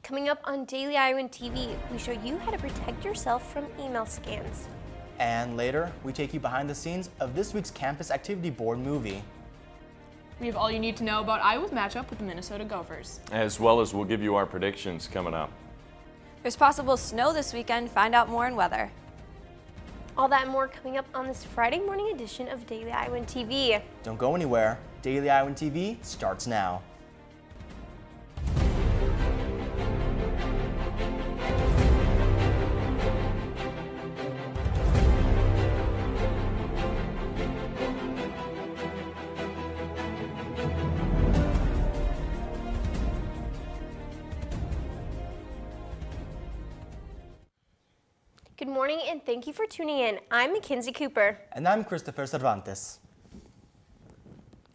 Coming up on Daily Iowan TV, we show you how to protect yourself from email scams. And later, we take you behind the scenes of this week's Campus Activity Board movie. We have all you need to know about Iowa's matchup with the Minnesota Gophers. As well as we'll give you our predictions coming up. There's possible snow this weekend. Find out more in weather. All that and more coming up on this Friday morning edition of Daily Iowan TV. Don't go anywhere. Daily Iowan TV starts now. Good morning and thank you for tuning in. I'm Mackenzie Cooper. And I'm Christopher Cervantes.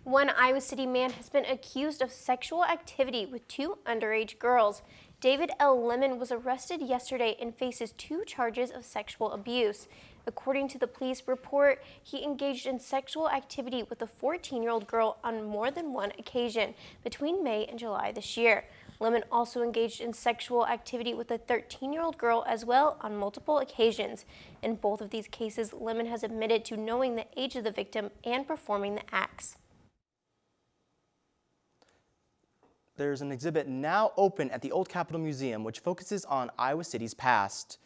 One Iowa City man has been accused of sexual activity with two underage girls. David L. Lemon was arrested yesterday and faces 2 charges of sexual abuse. According to the police report, he engaged in sexual activity with a 14-year-old girl on more than one occasion between May and July this year. Lemon also engaged in sexual activity with a 13-year-old girl as well on multiple occasions. In both of these cases, Lemon has admitted to knowing the age of the victim and performing the acts. There's an exhibit now open at the Old Capitol Museum which focuses on Iowa City's past.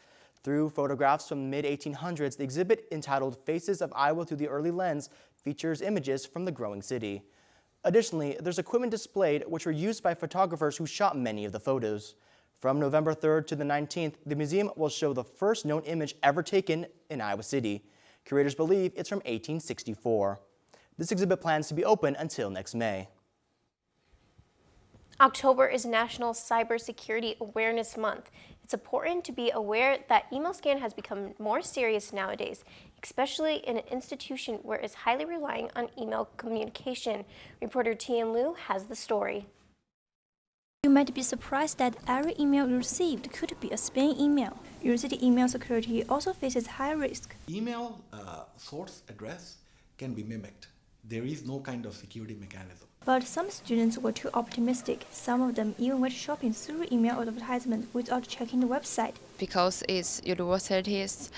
Through photographs from the mid-1800s, the exhibit entitled Faces of Iowa Through the Early Lens features images from the growing city. Additionally, there's equipment displayed which were used by photographers who shot many of the photos. From November 3rd to the 19th, the museum will show the first known image ever taken in Iowa City. Curators believe it's from 1864. This exhibit plans to be open until next May. October is National Cybersecurity Awareness Month. It's important to be aware that email scam has become more serious nowadays, especially in an institution where it's highly relying on email communication. Reporter Tian Liu has the story. You might be surprised that every email you received could be a spam email. University email security also faces high risk. Email source address can be mimicked. There is no kind of security mechanism. But some students were too optimistic. Some of them even went shopping through email advertisement without checking the website. Because it's university's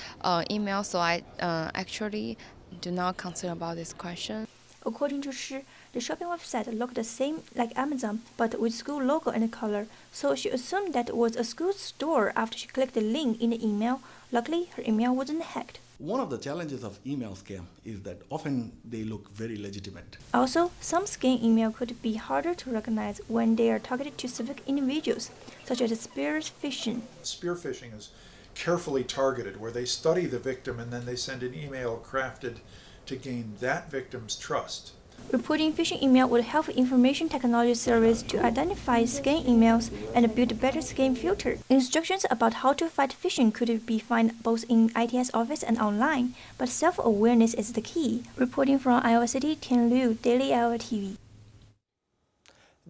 email, so I actually do not concern about this question. According to Shi, the shopping website looked the same like Amazon, but with school logo and color, so she assumed that it was a school store after she clicked the link in the email. Luckily, her email wasn't hacked. One of the challenges of email scam is that often they look very legitimate. Also, some scam email could be harder to recognize when they are targeted to specific individuals, such as spear phishing. Spear phishing is carefully targeted, where they study the victim and then they send an email crafted to gain that victim's trust. Reporting phishing email would help information technology service to identify scam emails and build a better scam filter. Instructions about how to fight phishing could be found both in ITS office and online, but self-awareness is the key. Reporting from Iowa City, Tian Liu, Daily Iowa TV.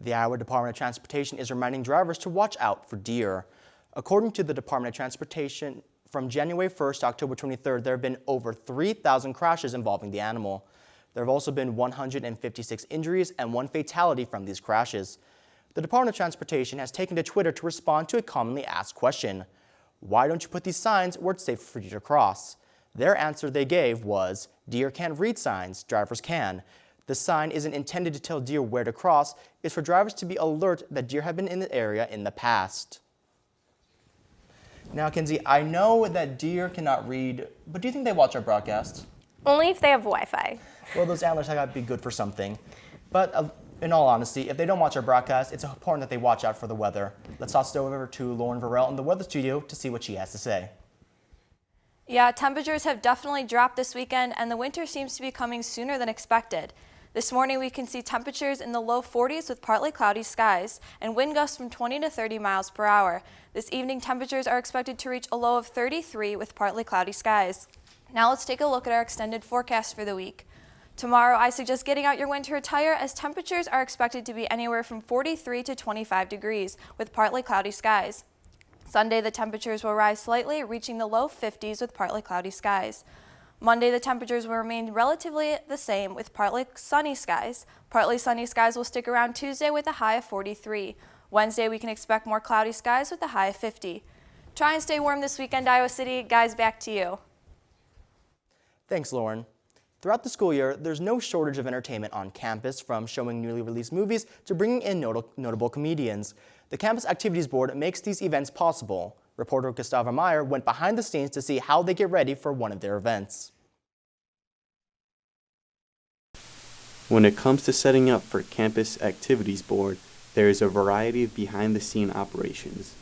The Iowa Department of Transportation is reminding drivers to watch out for deer. According to the Department of Transportation, from January 1st to October 23rd, there have been over 3,000 crashes involving the animal. There have also been 156 injuries and 1 fatality from these crashes. The Department of Transportation has taken to Twitter to respond to a commonly asked question: why don't you put these signs where it's safe for you to cross? Their answer they gave was, deer can't read signs, drivers can. The sign isn't intended to tell deer where to cross, it's for drivers to be alert that deer have been in the area in the past. Now, Kenzie, I know that deer cannot read, but do you think they watch our broadcast? Only if they have Wi-Fi. Well, those antlers have got to be good for something. But in all honesty, if they don't watch our broadcast, it's important that they watch out for the weather. Let's toss it over to Lauren Varell in the weather studio to see what she has to say. Yeah, temperatures have definitely dropped this weekend, and the winter seems to be coming sooner than expected. This morning, we can see temperatures in the low 40s with partly cloudy skies and wind gusts from 20 to 30 miles per hour. This evening, temperatures are expected to reach a low of 33 with partly cloudy skies. Now let's take a look at our extended forecast for the week. Tomorrow, I suggest getting out your winter attire as temperatures are expected to be anywhere from 43 to 25 degrees with partly cloudy skies. Sunday, the temperatures will rise slightly, reaching the low 50s with partly cloudy skies. Monday, the temperatures will remain relatively the same with partly sunny skies. Partly sunny skies will stick around Tuesday with a high of 43. Wednesday, we can expect more cloudy skies with a high of 50. Try and stay warm this weekend, Iowa City. Guys, back to you. Thanks, Lauren. Throughout the school year, there's no shortage of entertainment on campus, from showing newly released movies to bringing in notable comedians. The Campus Activities Board makes these events possible. Reporter Gustavo Meyer went behind the scenes to see how they get ready for one of their events. When it comes to setting up for Campus Activities Board, there is a variety of behind-the-scene operations.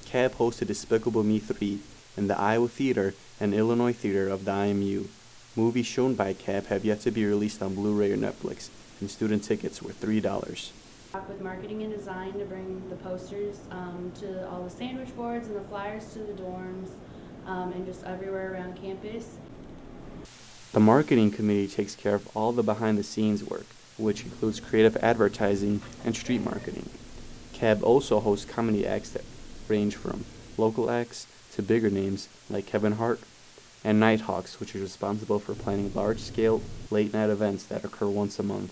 CAB hosted Despicable Me 3 in the Iowa Theater and Illinois Theater of the IMU. Movies shown by CAB have yet to be released on Blu-ray or Netflix, and student tickets were $3. With marketing and design to bring the posters to all the sandwich boards and the flyers to the dorms and just everywhere around campus. The marketing committee takes care of all the behind-the-scenes work, which includes creative advertising and street marketing. CAB also hosts comedy acts that range from local acts to bigger names like Kevin Hart, and Nighthawks, which is responsible for planning large-scale late-night events that occur once a month.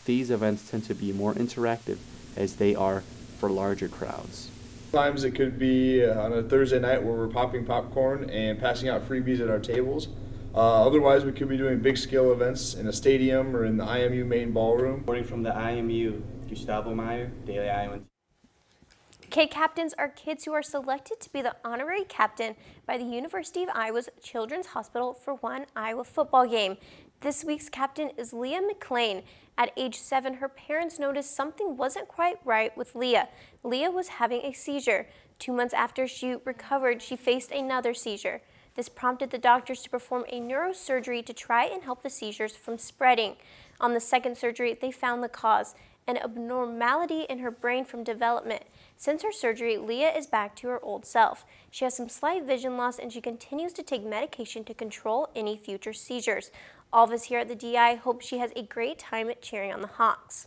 These events tend to be more interactive as they are for larger crowds. Sometimes it could be on a Thursday night where we're popping popcorn and passing out freebies at our tables. Otherwise, we could be doing big-scale events in a stadium or in the IMU main ballroom. Reporting from the IMU, Gustavo Meyer, Daily Iowan. K-Captains are kids who are selected to be the honorary captain by the University of Iowa's Children's Hospital for one Iowa football game. This week's captain is Leah McLean. At age 7, her parents noticed something wasn't quite right with Leah. Leah was having a seizure. 2 months after she recovered, she faced another seizure. This prompted the doctors to perform a neurosurgery to try and help the seizures from spreading. On the second surgery, they found the cause, an abnormality in her brain from development. Since her surgery, Leah is back to her old self. She has some slight vision loss, and she continues to take medication to control any future seizures. All of us here at the DI hope she has a great time at cheering on the Hawks.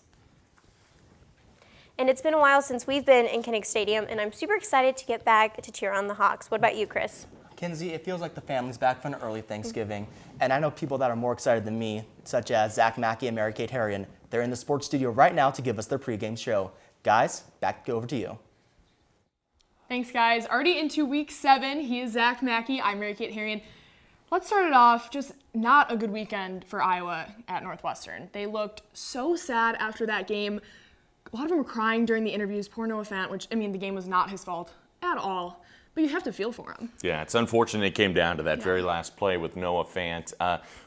And it's been a while since we've been in Kinnick Stadium, and I'm super excited to get back to cheer on the Hawks. What about you, Chris? Kinsey, it feels like the family's back for an early Thanksgiving, and I know people that are more excited than me, such as Zach Mackey and Mary-Kate Harrion. They're in the sports studio right now to give us their pregame show. Guys, back over to you. Thanks, guys. Already into week 7. He is Zach Mackey. I'm Mary-Kate Harrion. Let's start it off. Just not a good weekend for Iowa at Northwestern. They looked so sad after that game. A lot of them were crying during the interviews. Poor Noah Fant, which, I mean, the game was not his fault at all. But you have to feel for him. Yeah, it's unfortunate it came down to that very last play with Noah Fant.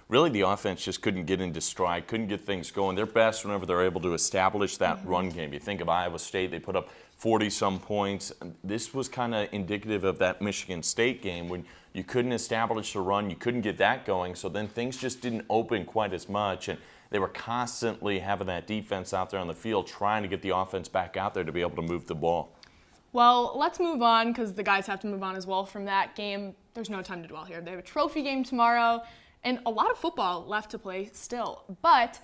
Really, the offense just couldn't get into stride, couldn't get things going. They're best whenever they're able to establish that run game. You think of Iowa State, they put up 40-some points. This was kind of indicative of that Michigan State game when you couldn't establish the run, you couldn't get that going, so then things just didn't open quite as much. And they were constantly having that defense out there on the field trying to get the offense back out there to be able to move the ball. Well, let's move on because the guys have to move on as well from that game. There's no time to dwell here. They have a trophy game tomorrow and a lot of football left to play still. But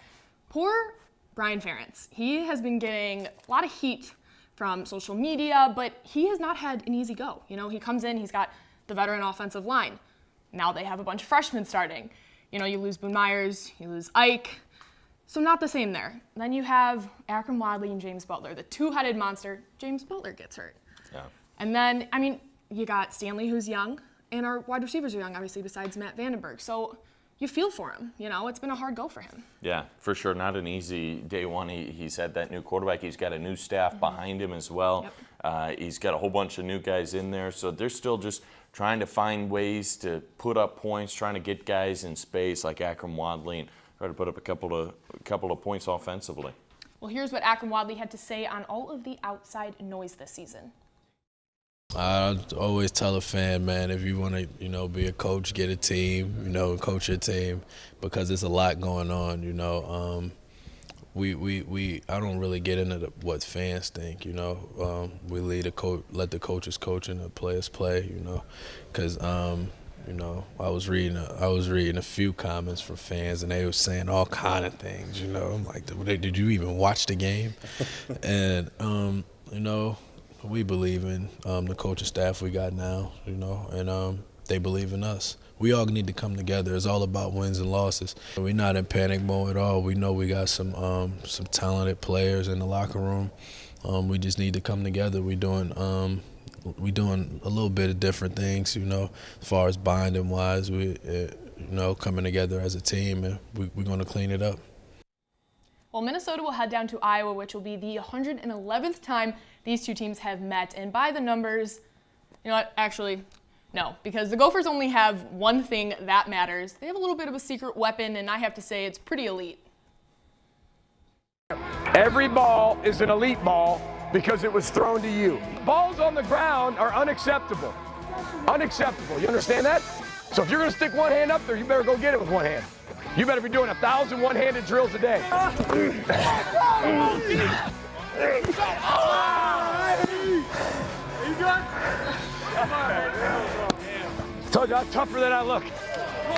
poor Brian Ferentz. He has been getting a lot of heat from social media, but he has not had an easy go. You know, he comes in, he's got the veteran offensive line. Now they have a bunch of freshmen starting. You know, you lose Boone Myers, you lose Ike. So not the same there. Then you have Akram Wadley and James Butler, the two-headed monster. James Butler gets hurt. Yeah. And then, I mean, you got Stanley, who's young, and our wide receivers are young, obviously, besides Matt Vandenberg. So you feel for him. You know, it's been a hard go for him. Yeah, for sure. Not an easy day one. He's had that new quarterback. He's got a new staff behind him as well. Yep. He's got a whole bunch of new guys in there. So they're still just trying to find ways to put up points, trying to get guys in space like Akram Wadley and try to put up a couple of points offensively. Well, here's what Akram Wadley had to say on all of the outside noise this season. I always tell a fan, man, if you want to, be a coach, get a team, and coach your team, because there's a lot going on, I don't really get into what fans think, we let the coaches coach and the players play, because I was reading a few comments from fans, and they were saying all kind of things, I'm like, did you even watch the game? And we believe in the coaching staff we got now, and they believe in us. We all need to come together. It's all about wins and losses. We're not in panic mode at all. We know we got some talented players in the locker room, We just need to come together. We doing a little bit of different things, you know, as far as binding wise. We coming together as a team, and we're going to clean it up. Well, Minnesota will head down to Iowa, which will be the 111th time these two teams have met. And by the numbers, you know what, actually, no, because the Gophers only have one thing that matters. They have a little bit of a secret weapon, and I have to say it's pretty elite. Every ball is an elite ball because it was thrown to you. Balls on the ground are unacceptable. Unacceptable, you understand that? So if you're gonna stick one hand up there, you better go get it with one hand. You better be doing 1,000 one-handed drills a day. Told you I'm tougher than I look.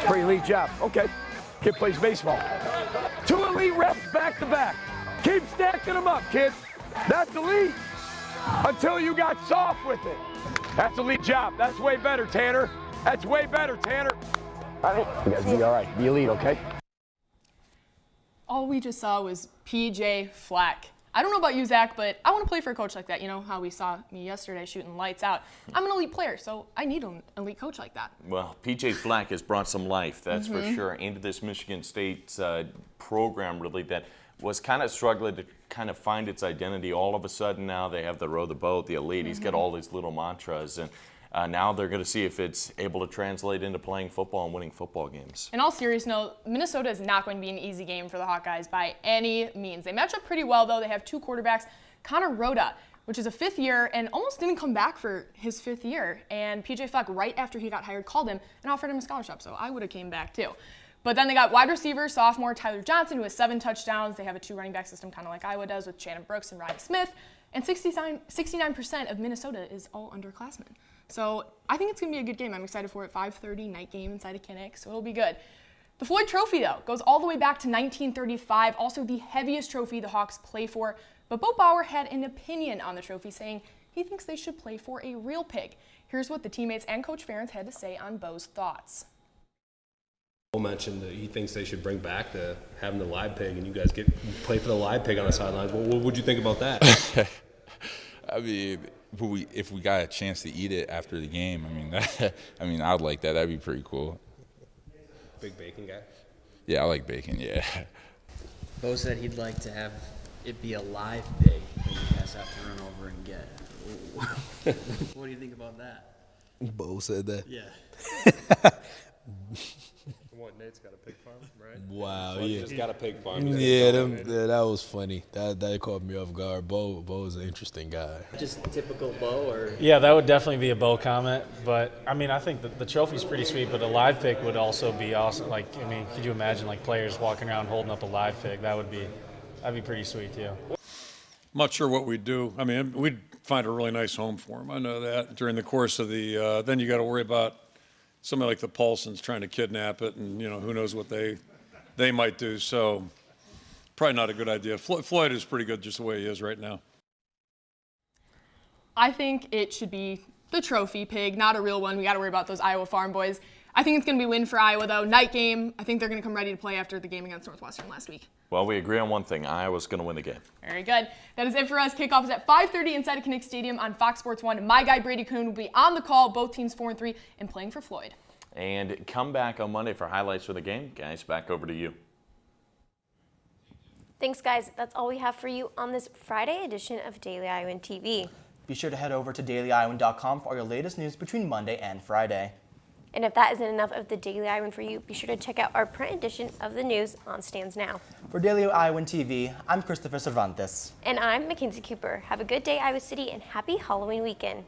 Pretty elite job. Okay. Kid plays baseball. 2 elite reps back to back. Keep stacking them up, kid. That's elite. Until you got soft with it. That's elite job. That's way better, Tanner. That's way better, Tanner. All right, you guys be all right. Be elite, okay? All we just saw was PJ Flack. I don't know about you, Zach, but I want to play for a coach like that. You know how we saw me yesterday shooting lights out. I'm an elite player, so I need an elite coach like that. Well, PJ Flack has brought some life, that's for sure, into this Michigan State program, really, that was kind of struggling to kind of find its identity. All of a sudden now they have the row the boat, the elite. He's got all these little mantras, and now they're going to see if it's able to translate into playing football and winning football games. In all seriousness, no, Minnesota is not going to be an easy game for the Hawkeyes by any means. They match up pretty well, though. They have 2 quarterbacks. Connor Rhoda, which is a 5th year and almost didn't come back for his 5th year. And PJ Fleck, right after he got hired, called him and offered him a scholarship. So I would have came back too. But then they got wide receiver, sophomore Tyler Johnson, who has 7 touchdowns. They have a 2 running back system, kind of like Iowa does with Shannon Brooks and Riley Smith. And 69% of Minnesota is all underclassmen. So I think it's going to be a good game. I'm excited for it. 5:30 night game inside of Kinnick, so it'll be good. The Floyd Trophy, though, goes all the way back to 1935, also the heaviest trophy the Hawks play for. But Bo Bauer had an opinion on the trophy, saying he thinks they should play for a real pig. Here's what the teammates and Coach Ferentz had to say on Bo's thoughts. Bo mentioned that he thinks they should bring back having the live pig, and you guys play for the live pig on the sidelines. What would you think about that? I mean, if we got a chance to eat it after the game, I mean, I'd like that. That'd be pretty cool. Big bacon guy? Yeah, I like bacon, yeah. Bo said he'd like to have it be a live pig that you guys have to run over and get. What do you think about that? Bo said that? Yeah. What, Nate's got a pig farm, right? Wow, so yeah. He's got a pig farm. Yeah, that was funny. That caught me off guard. Bo is an interesting guy. Just typical Bo, or? Yeah, that would definitely be a Bo comment. But, I mean, I think the trophy's pretty sweet, but a live pig would also be awesome. Like, I mean, could you imagine, like, players walking around holding up a live pig? That'd be pretty sweet, too. I'm not sure what we'd do. I mean, we'd find a really nice home for him. I know that. During the course of the then you got to worry about somebody like the Paulsons trying to kidnap it, and who knows what they might do. So probably not a good idea. Floyd is pretty good just the way he is right now. I think it should be the trophy pig, not a real one. We got to worry about those Iowa Farm Boys. I think it's going to be a win for Iowa, though. Night game. I think they're going to come ready to play after the game against Northwestern last week. Well, we agree on one thing. Iowa's going to win the game. Very good. That is it for us. Kickoff is at 5:30 inside of Kinnick Stadium on Fox Sports 1. My guy Brady Kuhn will be on the call. Both teams 4-3 and playing for Floyd. And come back on Monday for highlights for the game. Guys, back over to you. Thanks, guys. That's all we have for you on this Friday edition of Daily Iowan TV. Be sure to head over to dailyiowan.com for all your latest news between Monday and Friday. And if that isn't enough of the Daily Iowan for you, be sure to check out our print edition of the news on Stands Now. For Daily Iowan TV, I'm Christopher Cervantes. And I'm Mackenzie Cooper. Have a good day, Iowa City, and happy Halloween weekend.